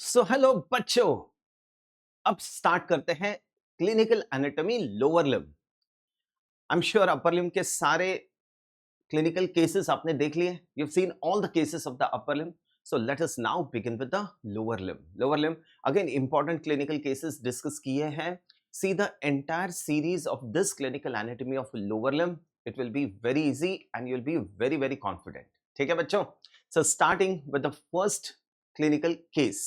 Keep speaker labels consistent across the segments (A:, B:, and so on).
A: So hello बच्चों, अब start करते हैं clinical anatomy lower limb. I am sure upper limb के सारे क्लिनिकल केसेस आपने देख लिए। You have seen all the cases of the upper limb. So let us now begin with the lower limb. Lower limb again important clinical cases discuss किए हैं। See the entire series of this clinical anatomy of lower limb. It will be very easy and you will be very very confident. ठीक है बच्चों? So starting with the first clinical case.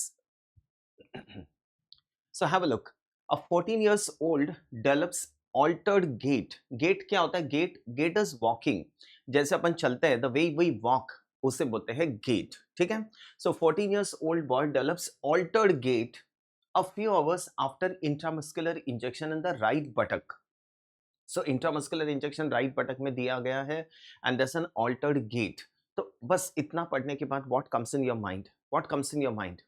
A: So have a look. A 14 years old develops altered gait. Gait क्या होता है? Gait is walking. जैसे अपन चलते हैं, the way we walk, उसे बोलते हैं gait. ठीक है? So 14 years old boy develops altered gait a few hours after intramuscular injection in the right buttock. So intramuscular injection right buttock में दिया गया है and there's an altered gait. तो बस इतना पढ़ने के बाद what comes in your mind? What comes in your mind?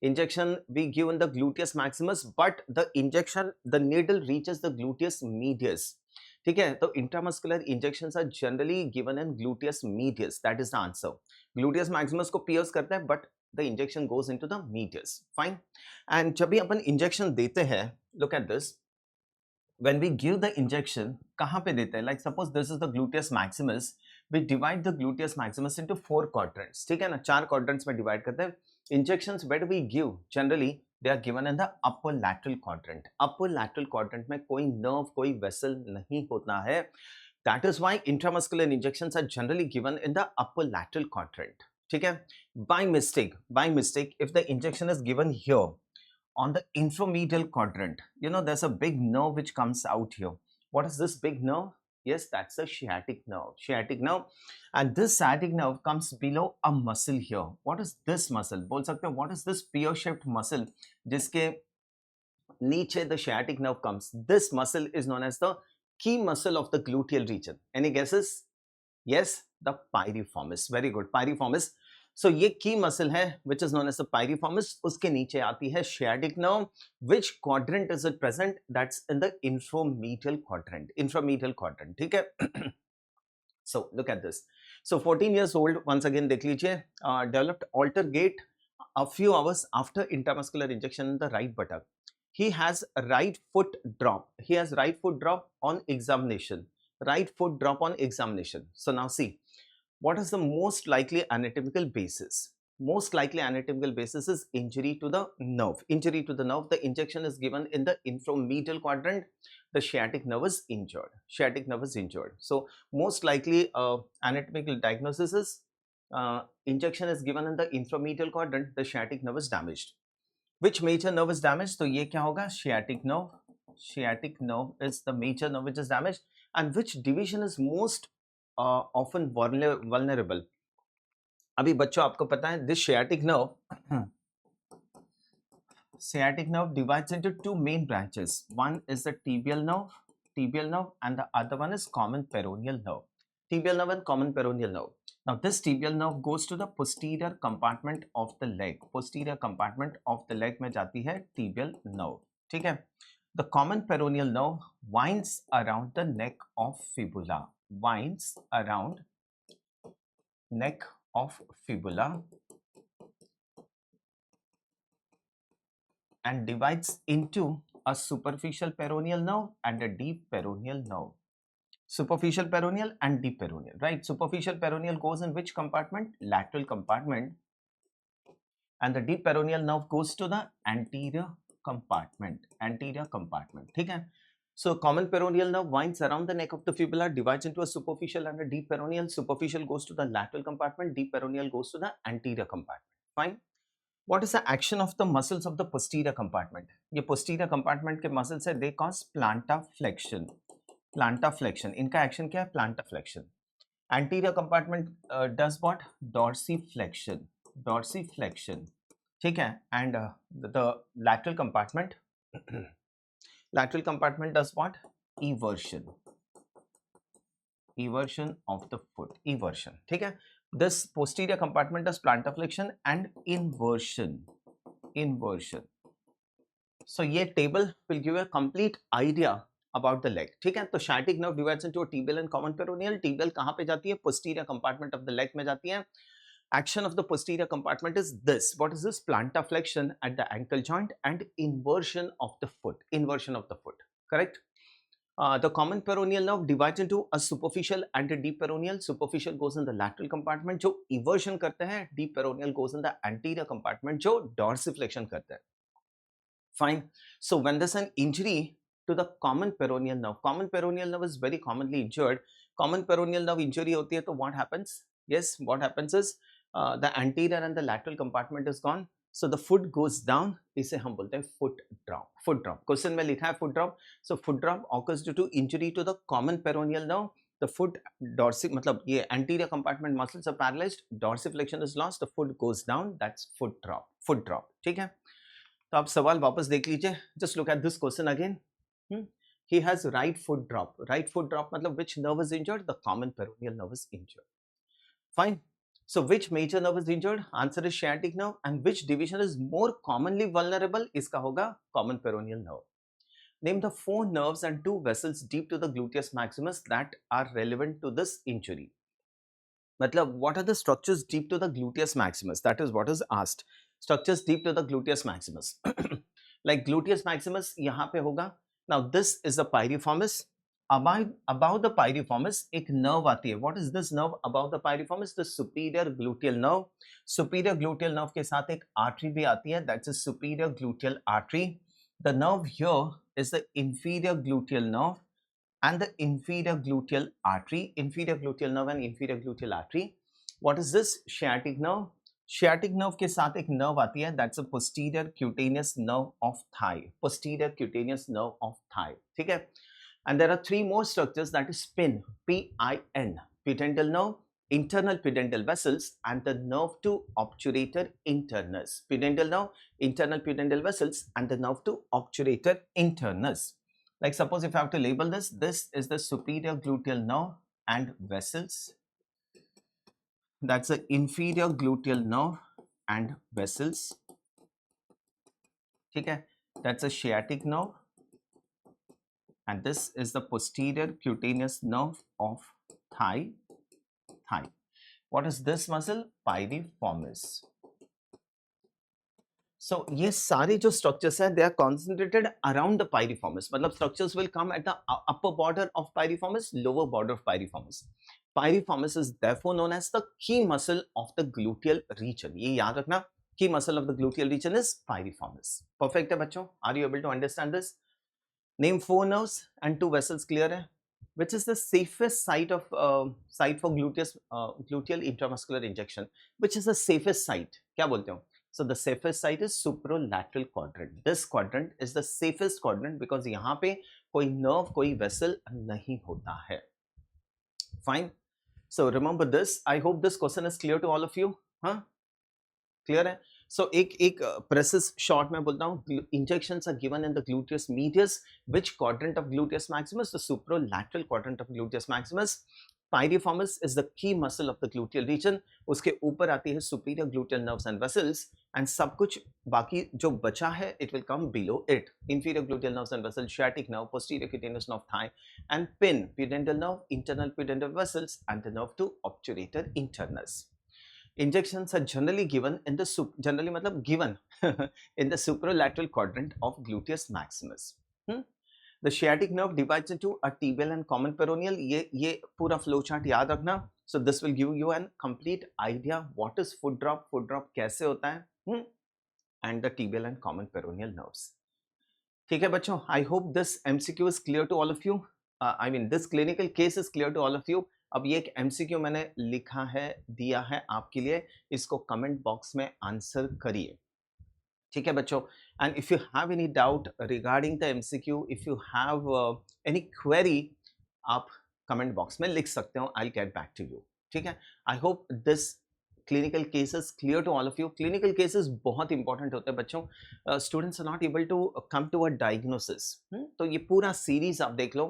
A: Injection we give in the gluteus maximus, but the injection, the needle reaches the gluteus medius. ठीक है? तो intramuscular injections are generally given in gluteus medius. That is the answer. Gluteus maximus को pierce करता है, but the injection goes into the medius. Fine. And जब भी अपन injection देते हैं, look at this. When we give the injection, कहाँ पे देते हैं? Like suppose this is the gluteus maximus. We divide the gluteus maximus into 4 quadrants. ठीक है ना? 4 quadrants में divide करते हैं. Injections where do we give? Generally, they are given in the upper lateral quadrant. Upper lateral quadrant में कोई nerve, कोई vessel नहीं होता है. That is why intramuscular injections are generally given in the upper lateral quadrant. ठीक है? By mistake, if the injection is given here, on the infromedial quadrant, you know, there's a big nerve which comes out here. What is this big nerve? Yes, that's a sciatic nerve. Sciatic nerve. And this sciatic nerve comes below a muscle here. What is this muscle? बोल सकते हो, what is this pear-shaped muscle जिसके नीचे the sciatic nerve comes? This muscle is known as the key muscle of the gluteal region. Any guesses? Yes, the piriformis. Very good, piriformis. So ये key muscle है which is known as the piriformis. उसके नीचे आती है sciatic nerve. Which quadrant is it present? That's in the infromedial quadrant. Infromedial quadrant. ठीक है? So look at this. So 14 years old, once again देख लीजिए, developed altered gait a few hours after intramuscular injection in the right buttock. He has right foot drop. He has right foot drop on examination. Right foot drop on examination. So now see, what is the most likely anatomical basis? Most likely anatomical basis is injury to the nerve. Injury to the nerve. The injection is given in the infromedial quadrant. The sciatic nerve is injured. Sciatic nerve is injured. So most likely anatomical diagnosis is injection is given in the infromedial quadrant. The sciatic nerve is damaged. Which major nerve is damaged? तो ये क्या होगा? Sciatic nerve. Sciatic nerve is the major nerve which is damaged. And which division is most often vulnerable? अभी बच्चों आपको पता है this sciatic nerve divides into 2 main branches. One is the tibial nerve, and the other one is common peroneal nerve. Tibial nerve and common peroneal nerve. Now this tibial nerve goes to the posterior compartment of the leg. Posterior compartment of the leg में जाती है tibial nerve. ठीक है? The common peroneal nerve winds around the neck of fibula. Winds around neck of fibula and divides into a superficial peroneal nerve and a deep peroneal nerve. Superficial peroneal and deep peroneal, right? Superficial peroneal goes in which compartment? Lateral compartment. And the deep peroneal nerve goes to the anterior compartment. Anterior compartment. ठीक है? So common peroneal nerve winds around the neck of the fibula, divides into a superficial and a deep peroneal. Superficial goes to the lateral compartment. Deep peroneal goes to the anterior compartment. Fine. What is the action of the muscles of the posterior compartment? ये posterior compartment के muscles है, they cause plantar flexion. Plantar flexion. इनका action क्या है? Plantar flexion. Anterior compartment does what? Dorsiflexion. Dorsiflexion. ठीक है? And the lateral compartment lateral compartment does what? Eversion. Eversion of the foot. Eversion. ठीक है? This posterior compartment does plantar flexion and inversion. Inversion. So ये table will give you a complete idea about the leg. ठीक है? तो sciatic nerve divides into a tibial and common peroneal. Tibial कहाँ पे जाती है? Posterior compartment of the leg में जाती है. Action of the posterior compartment is this. What is this? Plantar flexion at the ankle joint and inversion of the foot. Inversion of the foot. Correct? The common peroneal nerve divides into a superficial and a deep peroneal. Superficial goes in the lateral compartment जो eversion करते हैं. Deep peroneal goes in the anterior compartment जो dorsiflexion करते हैं. Fine. So when there's an injury to the common peroneal nerve is very commonly injured. Common peroneal nerve injury होती है तो what happens? Yes, what happens is the anterior and the lateral compartment is gone. So the foot goes down. इसे हम बोलते हैं foot drop. Foot drop. Question में लिखा है foot drop. So foot drop occurs due to injury to the common peroneal nerve. The foot मतलब ये anterior compartment muscles are paralyzed. Dorsiflexion is lost. The foot goes down. That's foot drop. Foot drop. ठीक है? तो आप सवाल वापस देख लीजिए. Just look at this question again. He has right foot drop. Right foot drop मतलब which nerve is injured? The common peroneal nerve is injured. Fine. So which major nerve is injured? Answer is sciatic nerve. And which division is more commonly vulnerable? इसका होगा common peroneal nerve. Name the 4 nerves and 2 vessels deep to the gluteus maximus that are relevant to this injury. मतलब what are the structures deep to the gluteus maximus? That is what is asked. Structures deep to the gluteus maximus. Like gluteus maximus यहाँ पे होगा. Now this is the piriformis. Above the piriformis एक nerve आती है. What is this nerve above the piriformis? The superior gluteal nerve. Superior gluteal nerve के साथ एक artery भी आती है. That's a superior gluteal artery. The nerve here is the inferior gluteal nerve and the inferior gluteal artery. Inferior gluteal nerve and inferior gluteal artery. What is this? Sciatic nerve. Sciatic nerve के साथ एक nerve आती है. That's a posterior cutaneous nerve of thigh. Posterior cutaneous nerve of thigh. ठीक है? And there are 3 more structures, that is PIN, P-I-N, pudendal nerve, internal pudendal vessels, and the nerve to obturator internus. Pudendal nerve, internal pudendal vessels, and the nerve to obturator internus. Like suppose if I have to label this is the superior gluteal nerve and vessels. That's the inferior gluteal nerve and vessels. ठीक है? That's a sciatic nerve. And this is the posterior cutaneous nerve of thigh. What is this muscle? Piriformis. So ये सारे जो structures हैं, they are concentrated around the piriformis. मतलब structures will come at the upper border of piriformis, lower border of piriformis. Piriformis is therefore known as the key muscle of the gluteal region. ये याद रखना, key muscle of the gluteal region is piriformis. Perfect है बच्चों? Are you able to understand this? Name 4 nerves and 2 vessels. Clear है? Which is the safest site for gluteal intramuscular injection? Which is the safest site? क्या बोलते हो? So the safest site is superolateral quadrant. This quadrant is the safest quadrant because यहाँ पे कोई nerve, कोई vessel नहीं होता है. Fine. So remember this. I hope this question is clear to all of you. हाँ? Clear है? So एक प्रेसिस शॉर्ट में बोलता हूँ. Injections are given in the gluteus medius. Which quadrant of gluteus maximus? The superolateral quadrant of gluteus maximus. Piriformis is the key muscle of the gluteal region. उसके ऊपर आती है superior gluteal nerves and vessels. And सब कुछ बाकी जो बचा है, it will come below it. Inferior gluteal nerves and vessels, sciatic nerve, posterior cutaneous nerve thigh, and PIN, pudendal nerve, internal pudendal vessels, and the nerve to obturator internus. Injections are generally given in the given in the superolateral quadrant of gluteus maximus. The sciatic nerve divides into a tibial and common peroneal. ये पूरा flowchart याद रखना. So this will give you an complete idea what is foot drop कैसे होता है, and the tibial and common peroneal nerves. ठीक है बच्चों? I hope this MCQ is clear to all of you. I mean this clinical case is clear to all of you. अब ये एक MCQ मैंने लिखा है, दिया है आपके लिए. इसको कमेंट बॉक्स में आंसर करिए. ठीक है बच्चों? And if you have any doubt regarding the MCQ, if you have any query, आप कमेंट बॉक्स में लिख सकते हो. I'll get back to you. ठीक है? I hope this clinical cases clear to all of you. Clinical cases बहुत important होते हैं बच्चों. Students are not able to come to a diagnosis. तो ये पूरा सीरीज आप देख लो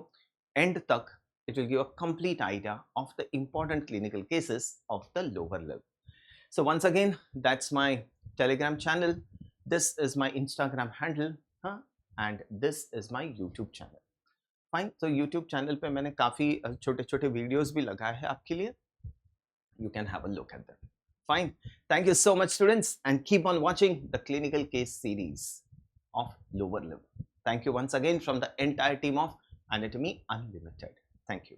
A: end तक. It will give a complete idea of the important clinical cases of the lower level. So once again, that's my Telegram channel. This is my Instagram handle, and this is my YouTube channel. Fine. So YouTube channel पे मैंने काफी छोटे-छोटे videos भी लगाए हैं आपके लिए. You can have a look at them. Fine. Thank you so much, students, and keep on watching the clinical case series of lower limb. Thank you once again from the entire team of Anatomy Unlimited. Thank you.